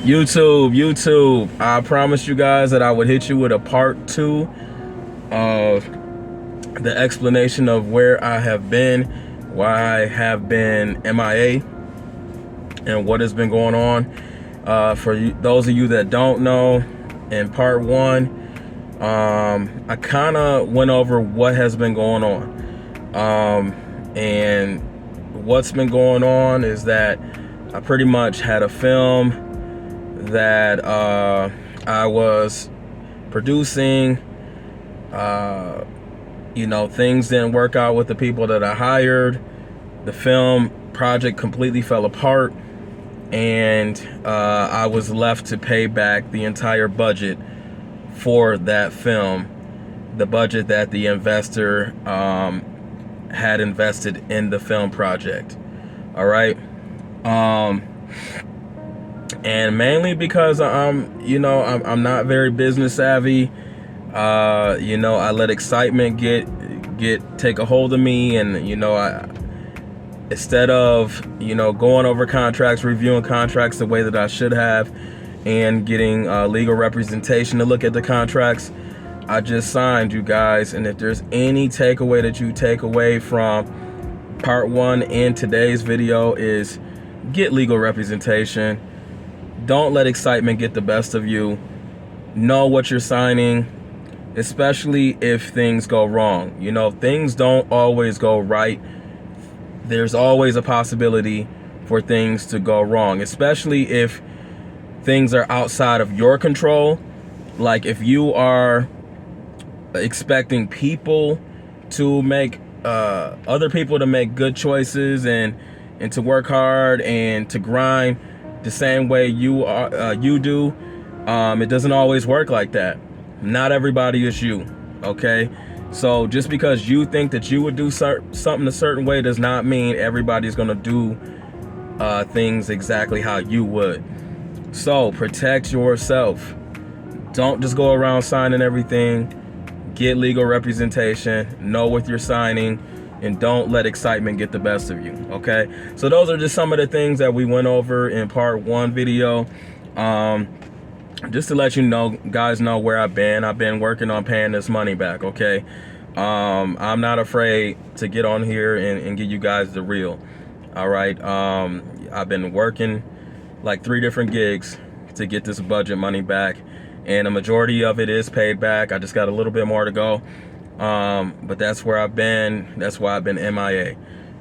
YouTube, I promised you guys that I would hit you with a part 2 of the explanation of where I have been, why I have been MIA, and what has been going on. For those of you that don't know, in part 1, I kind of went over what has been going on. And what's been going on is that I pretty much had a film that I was producing. Things didn't work out with the people that I hired. The film project completely fell apart, and I was left to pay back the entire budget for that film, the budget that the investor had invested in the film project. All right. And mainly because I'm not very business savvy. I let excitement take a hold of me, and instead of going over contracts, reviewing contracts the way that I should have, and getting legal representation to look at the contracts, I just signed, you guys. And if there's any takeaway that you take away from part 1 in today's video, is get legal representation. Don't let excitement get the best of you. Know what you're signing, especially if things go wrong. Things don't always go right. There's always a possibility for things to go wrong, especially if things are outside of your control. Like if you are expecting people to make other people to make good choices and to work hard and to grind the same way you do. It doesn't always work like that. Not everybody is you, okay? So just because you think that you would do something a certain way does not mean everybody's gonna do things exactly how you would. So protect yourself. Don't just go around signing everything. Get legal representation. Know what you're signing. And don't let excitement get the best of you, okay? So those are just some of the things that we went over in part 1 video. Just to let you know, guys, know where I've been working on paying this money back, okay? I'm not afraid to get on here and give you guys the real, all right? I've been working like 3 different gigs to get this budget money back, and a majority of it is paid back. I just got a little bit more to go. But that's where I've been. That's why I've been MIA.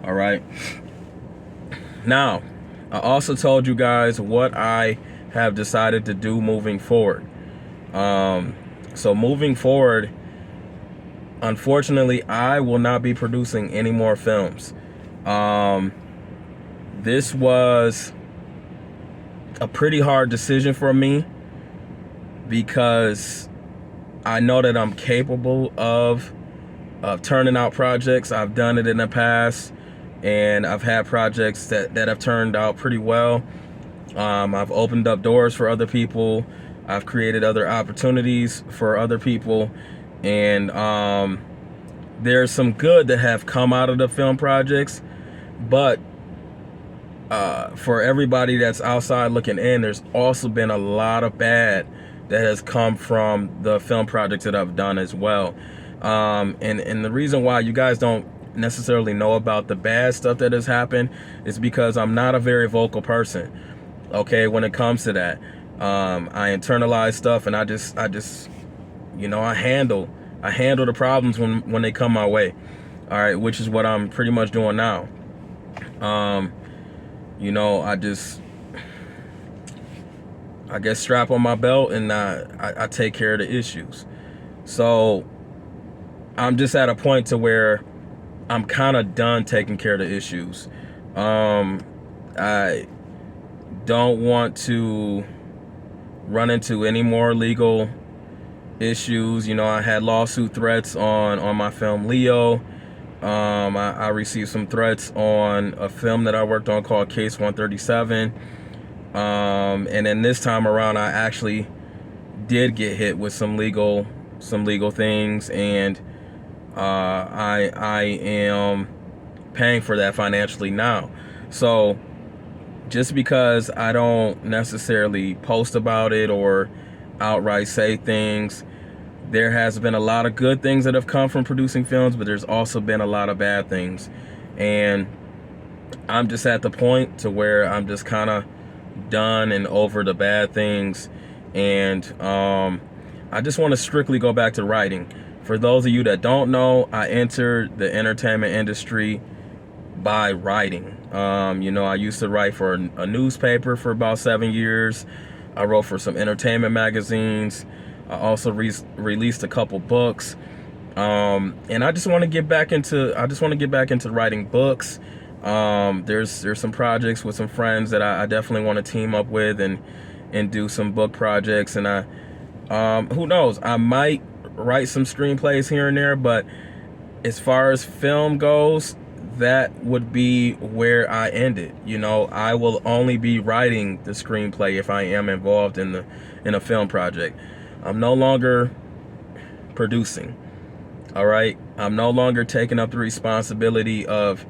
All right. Now, I also told you guys what I have decided to do moving forward. So moving forward, unfortunately, I will not be producing any more films. This was a pretty hard decision for me because I know that I'm capable of turning out projects. I've done it in the past, and I've had projects that have turned out pretty well. I've opened up doors for other people. I've created other opportunities for other people, and there's some good that have come out of the film projects, but for everybody that's outside looking in, there's also been a lot of bad that has come from the film projects that I've done as well. And the reason why you guys don't necessarily know about the bad stuff that has happened is because I'm not a very vocal person, okay, when it comes to that. I internalize stuff, and I just I handle the problems when they come my way, all right, which is what I'm pretty much doing now. I guess strap on my belt, and I take care of the issues. So I'm just at a point to where I'm kind of done taking care of the issues. I don't want to run into any more legal issues. I had lawsuit threats on my film Leo. I received some threats on a film that I worked on called Case 137. And then this time around, I actually did get hit with some legal things, and I am paying for that financially now. So just because I don't necessarily post about it or outright say things, there has been a lot of good things that have come from producing films, but there's also been a lot of bad things. And I'm just at the point to where I'm just kind of done and over the bad things. And I just want to strictly go back to writing. For those of you that don't know, I entered the entertainment industry by writing. I used to write for a newspaper for about 7 years. I wrote for some entertainment magazines. I also released a couple books. And I just want to get back into writing books. There's some projects with some friends that I definitely want to team up with and do some book projects. And who knows, I might write some screenplays here and there, but as far as film goes, that would be where I end it. I will only be writing the screenplay if I am involved in a film project. I'm no longer producing. All right, I'm no longer taking up the responsibility of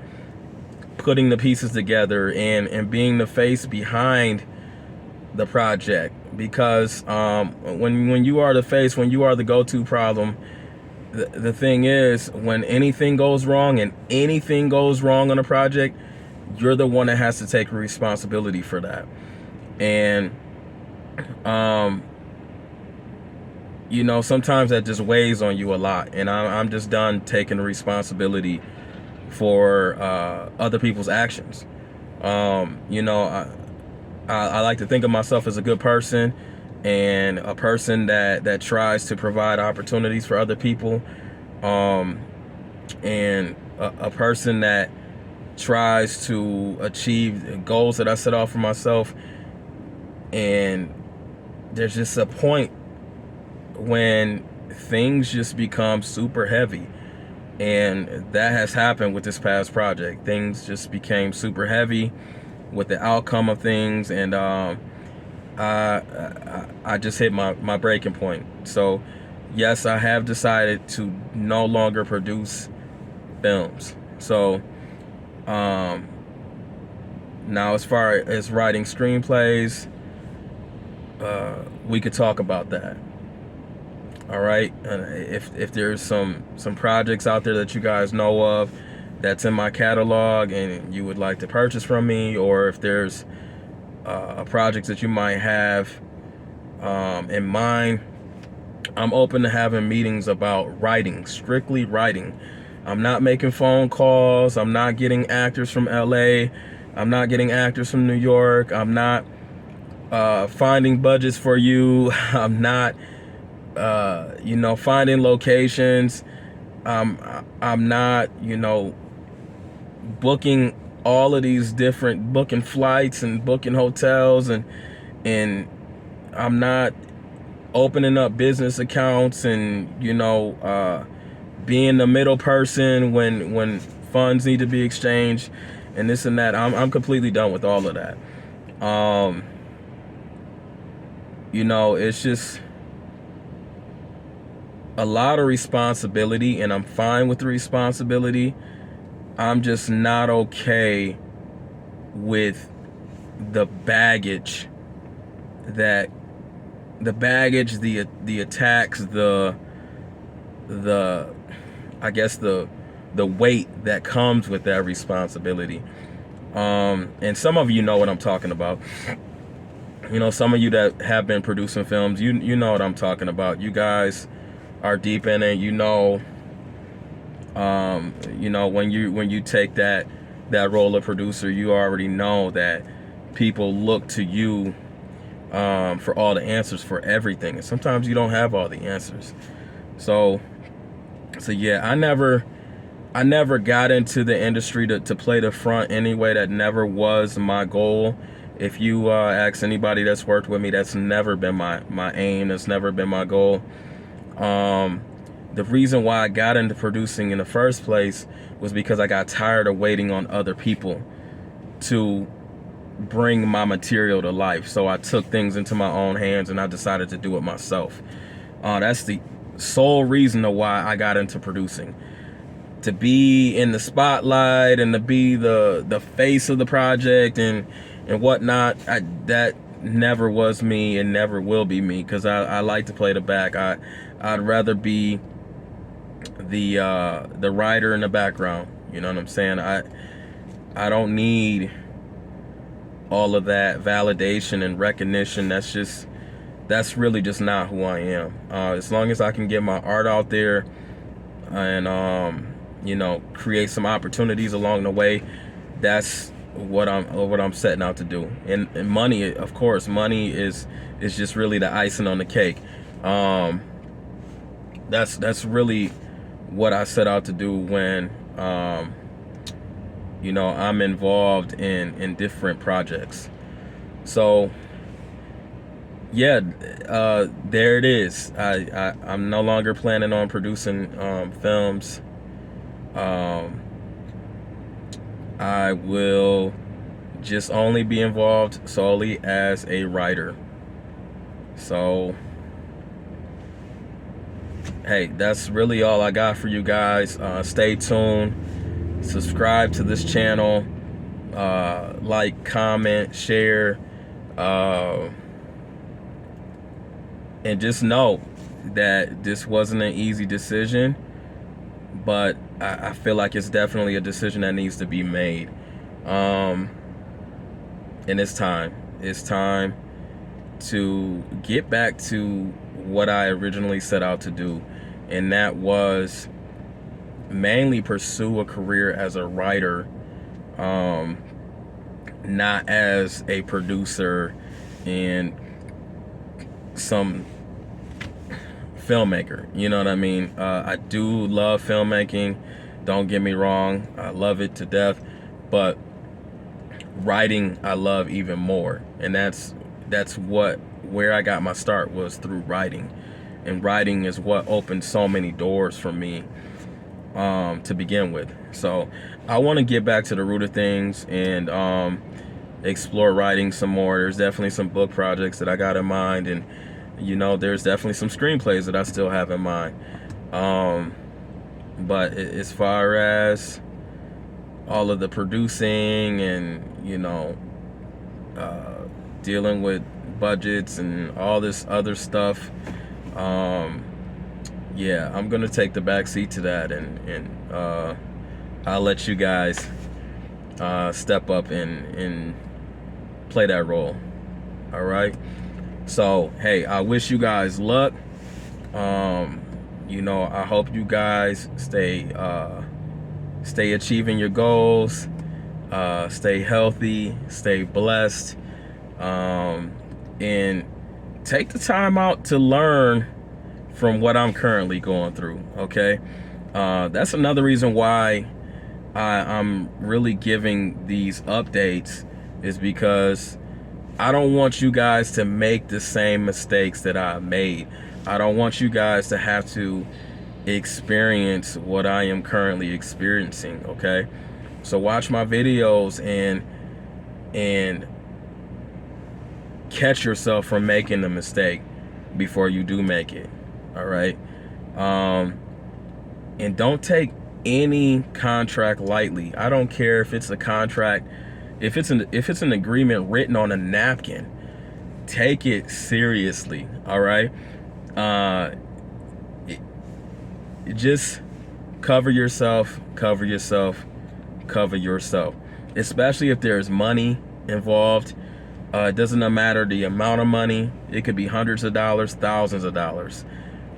putting the pieces together and being the face behind the project, because when you are the face, when you are the go-to problem, the thing is, when anything goes wrong on a project, you're the one that has to take responsibility for that. And sometimes that just weighs on you a lot, and I'm just done taking the responsibility for other people's actions. I like to think of myself as a good person, and a person that tries to provide opportunities for other people, and a person that tries to achieve goals that I set out for myself. And there's just a point when things just become super heavy, and that has happened with this past project. Things just became super heavy with the outcome of things, and I just hit my breaking point. So yes, I have decided to no longer produce films. So now, as far as writing screenplays, we could talk about that. All right, if there's some projects out there that you guys know of that's in my catalog and you would like to purchase from me, or if there's a project that you might have in mind, I'm open to having meetings about writing, strictly writing. I'm not making phone calls. I'm not getting actors from LA. I'm not getting actors from New York. I'm not finding budgets for you. I'm not finding locations. I'm not, booking all of these different, booking flights and booking hotels, and I'm not opening up business accounts and being the middle person when funds need to be exchanged and this and that. I'm completely done with all of that. It's just a lot of responsibility, and I'm fine with the responsibility. I'm just not okay with the baggage, the attacks, I guess the weight that comes with that responsibility. And some of you know what I'm talking about. Some of you that have been producing films, you know what I'm talking about. You guys are deep in it. When you take that role of producer, you already know that people look to you for all the answers for everything, and sometimes you don't have all the answers. So yeah, I never got into the industry to play the front anyway. That never was my goal. If you ask anybody that's worked with me, that's never been my aim. That's never been my goal. The reason why I got into producing in the first place was because I got tired of waiting on other people to bring my material to life. So I took things into my own hands and I decided to do it myself. That's the sole reason of why I got into producing. To be in the spotlight and to be the face of the project and and whatnot. That never was me and never will be me, because I like to play the back. I'd rather be the writer in the background. You know what I'm saying? I don't need all of that validation and recognition. That's really just not who I am. As long as I can get my art out there and you know, create some opportunities along the way, that's what I'm setting out to do. And money, of course, money is just really the icing on the cake. That's really what I set out to do when you know, I'm involved in different projects. So yeah, there it is. I'm no longer planning on producing films. I will just only be involved solely as a writer. So hey, that's really all I got for you guys. Stay tuned, subscribe to this channel, like, comment, share, and just know that this wasn't an easy decision, but I feel like it's definitely a decision that needs to be made. And it's time to get back to what I originally set out to do, and that was mainly pursue a career as a writer, not as a producer and some filmmaker. You know what I mean? I do love filmmaking, don't get me wrong, I love it to death, but writing I love even more. And that's where I got my start, was through writing. And writing is what opened so many doors for me to begin with. So I want to get back to the root of things and explore writing some more. There's definitely some book projects that I got in mind, and you know, there's definitely some screenplays that I still have in mind. But as far as all of the producing and, you know, dealing with budgets and all this other stuff, yeah, I'm gonna take the back seat to that, and I'll let you guys step up and play that role. All right. So hey, I wish you guys luck. You know, I hope you guys stay achieving your goals, stay healthy, stay blessed, and take the time out to learn from what I'm currently going through. Okay, that's another reason why I'm really giving these updates, is because I don't want you guys to make the same mistakes that I made. I don't want you guys to have to experience what I am currently experiencing, okay? So watch my videos and catch yourself from making the mistake before you do make it, all right? And don't take any contract lightly. I don't care if it's a contract, if it's an agreement written on a napkin, take it seriously, all right? Just cover yourself, especially if there's money involved. It doesn't matter the amount of money. It could be hundreds of dollars, thousands of dollars,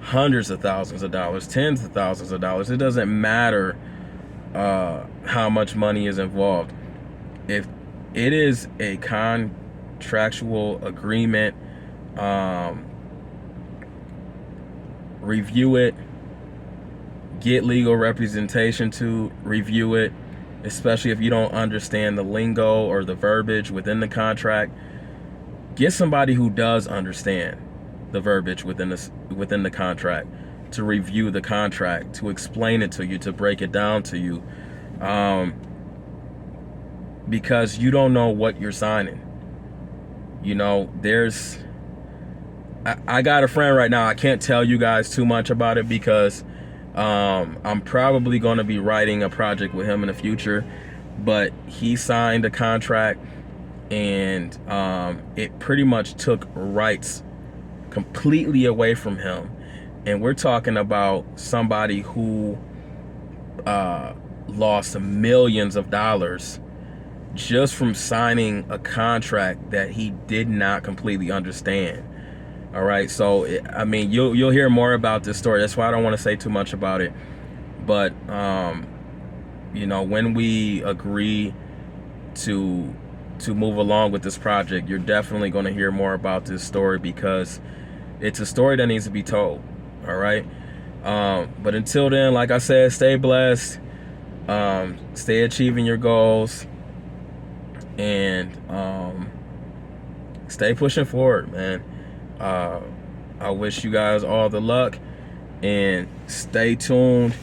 hundreds of thousands of dollars, tens of thousands of dollars. It doesn't matter how much money is involved. If it is a contractual agreement, review it, get legal representation to review it, especially if you don't understand the lingo or the verbiage within the contract. Get somebody who does understand the verbiage within the contract to review the contract, to explain it to you, to break it down to you, because you don't know what you're signing. You know, I got a friend right now. I can't tell you guys too much about it because I'm probably going to be writing a project with him in the future, but he signed a contract and it pretty much took rights completely away from him. And we're talking about somebody who lost millions of dollars just from signing a contract that he did not completely understand. All right, so I mean, you'll hear more about this story. That's why I don't want to say too much about it. But you know, when we agree to move along with this project, you're definitely going to hear more about this story, because it's a story that needs to be told. All right, but until then, like I said, stay blessed, stay achieving your goals, and stay pushing forward, man. I wish you guys all the luck, and stay tuned.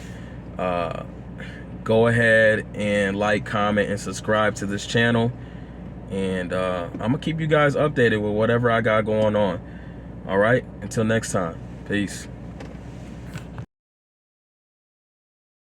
Go ahead and like, comment, and subscribe to this channel, and I'm gonna keep you guys updated with whatever I got going on. All right, until next time, peace.